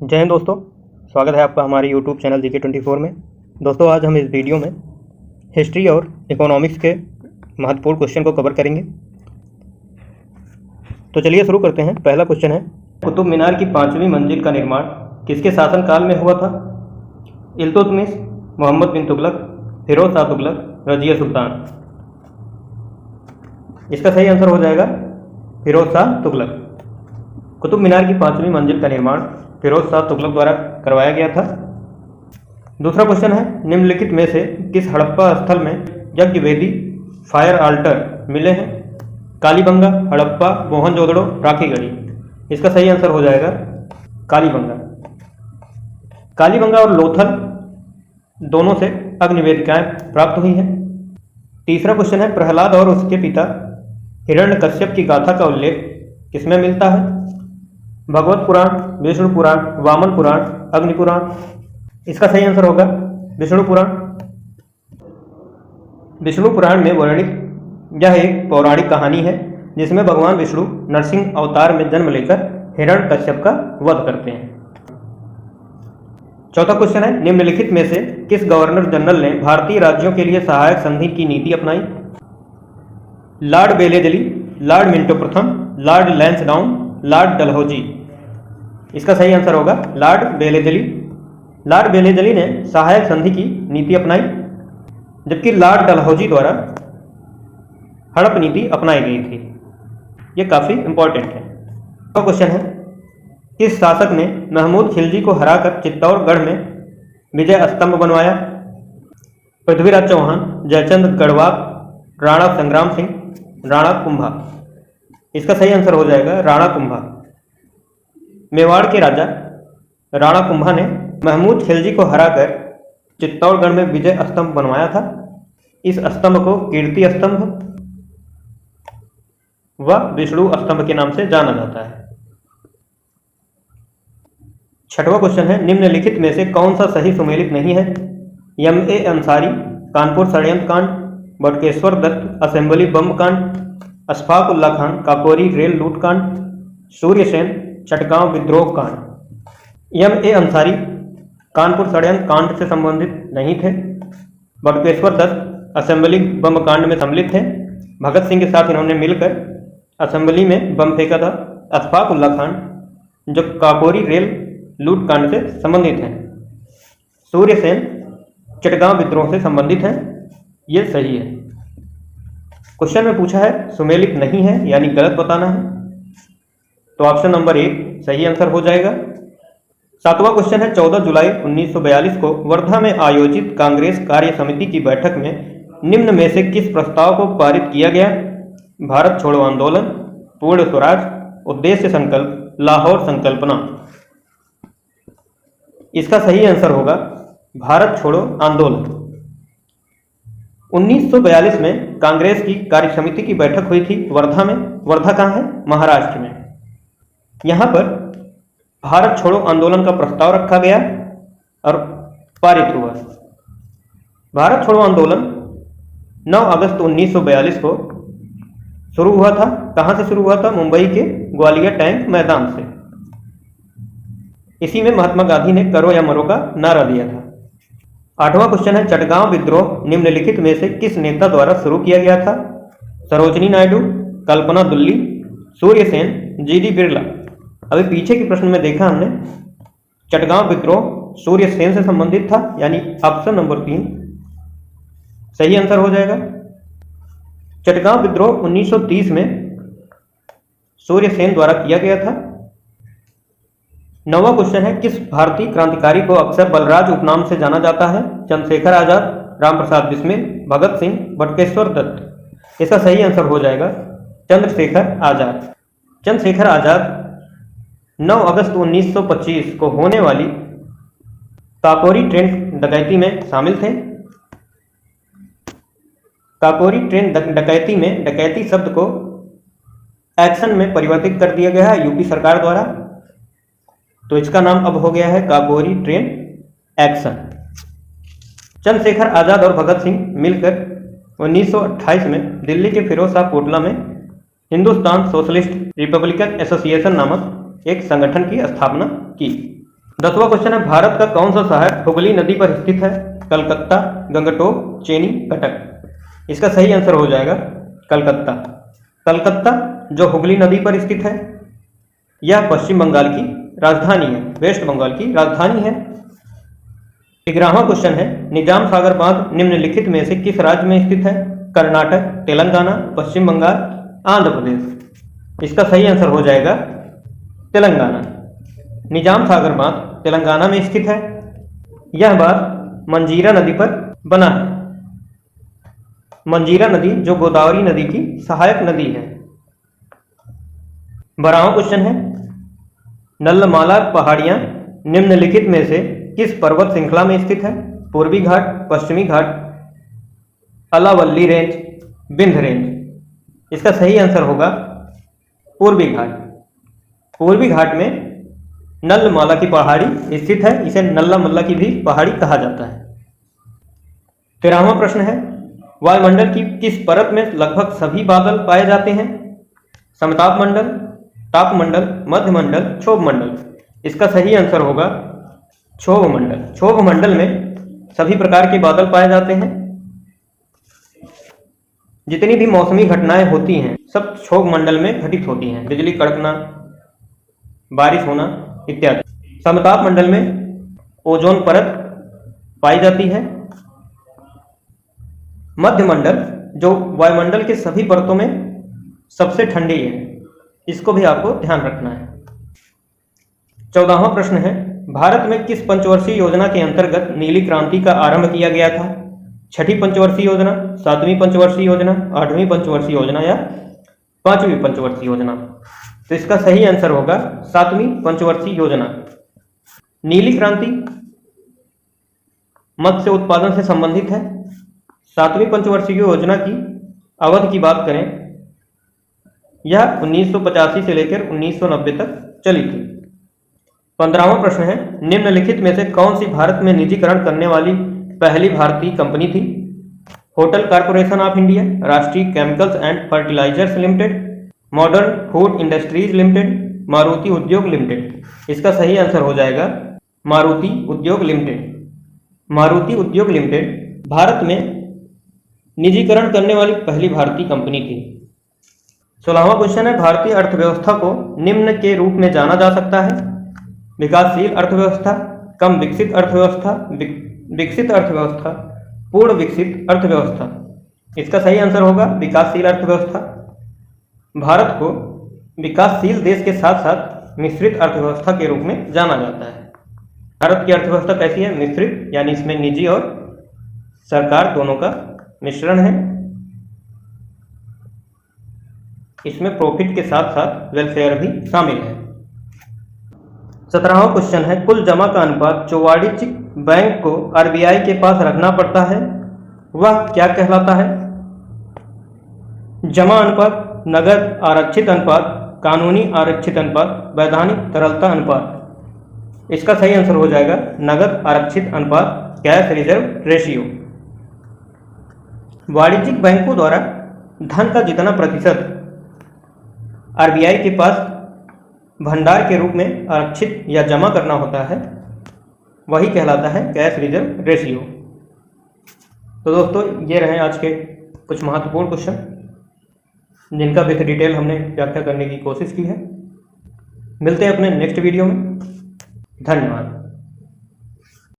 जय हिंद दोस्तों, स्वागत है आपका हमारे YouTube चैनल GK24 में। दोस्तों, आज हम इस वीडियो में हिस्ट्री और इकोनॉमिक्स के महत्वपूर्ण क्वेश्चन को कवर करेंगे। तो चलिए शुरू करते हैं। पहला क्वेश्चन है, कुतुब मीनार की 5वीं मंजिल का निर्माण किसके शासनकाल में हुआ था? इल्तुतमिश, मोहम्मद बिन तुगलक, फिरोज शाह तुगलक, रजिया सुल्तान। इसका सही आंसर हो जाएगा फिरोज शाह तुगलक। कुतुब मीनार की 5वीं मंजिल का निर्माण फिरोज शाह तुगलक द्वारा करवाया गया था। दूसरा क्वेश्चन है, निम्नलिखित में से किस हड़प्पा स्थल में यज्ञ वेदी फायर आल्टर मिले हैं? कालीबंगा, हड़प्पा, मोहनजोदड़ो, राखीगढ़ी। इसका सही आंसर हो जाएगा कालीबंगा। कालीबंगा और लोथल दोनों से अग्नि वेदिकाएं प्राप्त हुई हैं। तीसरा क्वेश्चन है, प्रहलाद और उसके पिता हिरण्यकश्यप की गाथा का उल्लेख किसमें मिलता है? भगवत पुराण, विष्णु पुराण, वामन पुराण, अग्नि पुराण। इसका सही आंसर होगा विष्णु पुराण। विष्णु पुराण में वर्णित यह एक पौराणिक कहानी है जिसमें भगवान विष्णु नरसिंह अवतार में जन्म लेकर हिरण्यकश्यप का वध करते हैं। चौथा क्वेश्चन है, निम्नलिखित में से किस गवर्नर जनरल ने भारतीय राज्यों के लिए सहायक संधि की नीति अपनाई? लॉर्ड वेलेस्ली, लॉर्ड मिंटो प्रथम, लॉर्ड लैंसडाउन, लॉर्ड डलहौजी। इसका सही आंसर होगा लॉर्ड वेलेस्ली। लॉर्ड वेलेस्ली ने सहायक संधि की नीति अपनाई, जबकि लॉर्ड डलहौजी द्वारा हड़प नीति अपनाई गई थी। यह काफी इंपॉर्टेंट है। तो क्वेश्चन है, किस शासक ने महमूद खिलजी को हराकर चित्तौड़गढ़ में विजय स्तंभ बनवाया? पृथ्वीराज चौहान, जयचंद गढ़वाल, राणा संग्राम सिंह, राणा कुंभा। इसका सही आंसर हो जाएगा राणा कुंभा। मेवाड़ के राजा राणा कुंभा ने महमूद खिलजी को हराकर चित्तौड़गढ़ में विजय स्तंभ बनवाया था। इस स्तंभ को कीर्ति स्तंभ व विष्णु स्तंभ के नाम से जाना जाता है। छठवां क्वेश्चन है, निम्नलिखित में से कौन सा सही सुमेलित नहीं है? M.A. अंसारी, कानपुर षड्यंत्र कांड, बटुकेश्वर दत्त असेंबली बम कांड, अशफाक उल्ला खान काकोरी रेल लूट कांड, सूर्यसेन चटगांव विद्रोह कांड। M.A. अंसारी कानपुर षड्यंत्र कांड से संबंधित नहीं थे। बटुकेश्वर दत्त असेंबली बम कांड में सम्मिलित थे। भगत सिंह के साथ इन्होंने मिलकर असेंबली में बम फेंका था। अशफाक उल्ला खान जो काकोरी रेल लूट कांड से संबंधित हैं। सूर्यसेन चटगांव विद्रोह से संबंधित हैं। ये सही है। क्वेश्चन में पूछा है सुमेलित नहीं है यानी गलत बताना है, तो ऑप्शन नंबर 1 सही आंसर हो जाएगा। सातवां क्वेश्चन है, 14 जुलाई 1942 को वर्धा में आयोजित कांग्रेस कार्य समिति की बैठक में निम्न में से किस प्रस्ताव को पारित किया गया? भारत छोड़ो आंदोलन, पूर्ण स्वराज, उद्देश्य संकल्प, लाहौर संकल्पना। इसका सही आंसर होगा भारत छोड़ो आंदोलन। 1942 में कांग्रेस की कार्य समिति की बैठक हुई थी वर्धा में। वर्धा कहाँ है? महाराष्ट्र में। यहां पर भारत छोड़ो आंदोलन का प्रस्ताव रखा गया और पारित हुआ। भारत छोड़ो आंदोलन 9 अगस्त 1942 को शुरू हुआ था। कहां से शुरू हुआ था? मुंबई के ग्वालियर टैंक मैदान से। इसी में महात्मा गांधी ने करो या मरो का नारा दिया था। 8वां क्वेश्चन है, चटगांव विद्रोह निम्नलिखित में से किस नेता द्वारा शुरू किया गया था? सरोजिनी नायडू, कल्पना दुल्ली, सूर्यसेन, G.D. बिरला। अभी पीछे के प्रश्न में देखा हमने चटगांव विद्रोह सूर्यसेन से संबंधित था, यानी ऑप्शन नंबर 3 सही आंसर हो जाएगा। चटगांव विद्रोह 1930 में सूर्यसेन द्वारा किया गया था। 9वां क्वेश्चन है, किस भारतीय क्रांतिकारी को अक्सर बलराज उपनाम से जाना जाता है? चंद्रशेखर आजाद, रामप्रसाद बिस्मिल, भगत सिंह, बटुकेश्वर दत्त। इसका सही आंसर हो जाएगा चंद्रशेखर आजाद। चंद्रशेखर आजाद 9 अगस्त 1925 को होने वाली काकोरी ट्रेन डकैती में शामिल थे। काकोरी ट्रेन डकैती में डकैती शब्द को एक्शन में परिवर्तित कर दिया गया है यूपी सरकार द्वारा, तो इसका नाम अब हो गया है काकोरी ट्रेन एक्शन। चंद्रशेखर आजाद और भगत सिंह मिलकर 1928 में दिल्ली के फिरोज शाह कोटला में हिंदुस्तान सोशलिस्ट रिपब्लिकन एसोसिएशन नामक एक संगठन की स्थापना की। 10वां क्वेश्चन है, भारत का कौन सा शहर हुगली नदी पर स्थित है? कलकत्ता, गंगटोक, चेन्नई, कटक। इसका सही आंसर हो जाएगा कलकत्ता। कलकत्ता जो हुगली नदी पर स्थित है, यह पश्चिम बंगाल की राजधानी है, वेस्ट बंगाल की राजधानी है। 11वां क्वेश्चन है, निजाम सागर बांध निम्नलिखित में से किस राज्य में स्थित है? कर्नाटक, तेलंगाना, पश्चिम बंगाल, आंध्र प्रदेश। इसका सही आंसर हो जाएगा तेलंगाना। निजाम सागर बांध तेलंगाना में स्थित है। यह बांध मंजीरा नदी पर बना है। मंजीरा नदी जो गोदावरी नदी की सहायक नदी है। 12वां क्वेश्चन है, नल्लमाला पहाड़ियां निम्नलिखित में से किस पर्वत श्रृंखला में स्थित है? पूर्वी घाट, पश्चिमी घाट, अलावल्ली रेंज, विंध्य रेंज। इसका सही आंसर होगा पूर्वी घाट। पूर्वी घाट में नल्लमाला की पहाड़ी स्थित है। इसे नल्लामल्ला की भी पहाड़ी कहा जाता है। 13वां प्रश्न है, वायुमंडल की किस परत में लगभग सभी बादल पाए जाते हैं? समताप मंडल, ताप मंडल, मध्य मंडल, क्षोभ मंडल। इसका सही आंसर होगा क्षोभ मंडल। क्षोभ मंडल में सभी प्रकार के बादल पाए जाते हैं। जितनी भी मौसमी घटनाएं होती हैं सब क्षोभ मंडल में घटित होती हैं, बिजली कड़कना, बारिश होना इत्यादि। समताप मंडल में ओजोन परत पाई जाती है। मध्य मंडल जो वायुमंडल के सभी परतों में सबसे ठंडी है, इसको भी आपको ध्यान रखना है। 14वां प्रश्न है, भारत में किस पंचवर्षीय योजना के अंतर्गत नीली क्रांति का आरंभ किया गया था? छठी पंचवर्षीय योजना, सातवीं पंचवर्षीय योजना, आठवीं पंचवर्षीय योजना या पांचवी पंचवर्षीय योजना? तो इसका सही आंसर होगा सातवीं पंचवर्षीय योजना। नीली क्रांति मत्स्य उत्पादन से संबंधित है। सातवीं पंचवर्षीय योजना की अवधि की बात करें, यह 1985 से लेकर 1990 तक चली थी। 15वां प्रश्न है, निम्नलिखित में से कौन सी भारत में निजीकरण करने वाली पहली भारतीय कंपनी थी? Hotel corporation of India, Rashtriya chemicals and fertilizers limited, modern food industries limited, Maruti Udyog limited. इसका सही आंसर हो जाएगा मारुति उद्योग लिमिटेड। मारुति उद्योग लिमिटेड भारत में निजीकरण करने वाली पहली भारतीय कंपनी थी। 16वां क्वेश्चन है, भारतीय अर्थव्यवस्था को निम्न के रूप में जाना जा सकता है? विकासशील अर्थव्यवस्था, कम विकसित अर्थव्यवस्था, विकसित अर्थव्यवस्था, पूर्ण विकसित अर्थव्यवस्था। इसका सही आंसर होगा विकासशील अर्थव्यवस्था। भारत को विकासशील देश के साथ साथ मिश्रित अर्थव्यवस्था के रूप में जाना जाता है। भारत की अर्थव्यवस्था कैसी है? मिश्रित, यानी इसमें निजी और सरकार दोनों का मिश्रण है। इसमें प्रॉफिट के साथ साथ वेलफेयर भी शामिल है। 17वां क्वेश्चन है, कुल जमा का अनुपात जो वाणिज्यिक बैंक को आरबीआई के पास रखना पड़ता है वह क्या कहलाता है? जमा अनुपात, नगद आरक्षित अनुपात, कानूनी आरक्षित अनुपात, वैधानिक तरलता अनुपात। इसका सही आंसर हो जाएगा नगद आरक्षित अनुपात, कैश रिजर्व रेशियो। वाणिज्यिक बैंकों द्वारा धन का जितना प्रतिशत आरबीआई के पास भंडार के रूप में आरक्षित या जमा करना होता है वही कहलाता है कैश रिजर्व रेशियो। तो दोस्तों, ये रहे आज के कुछ महत्वपूर्ण क्वेश्चन जिनका विथ डिटेल हमने व्याख्या करने की कोशिश की है। मिलते हैं अपने नेक्स्ट वीडियो में। धन्यवाद।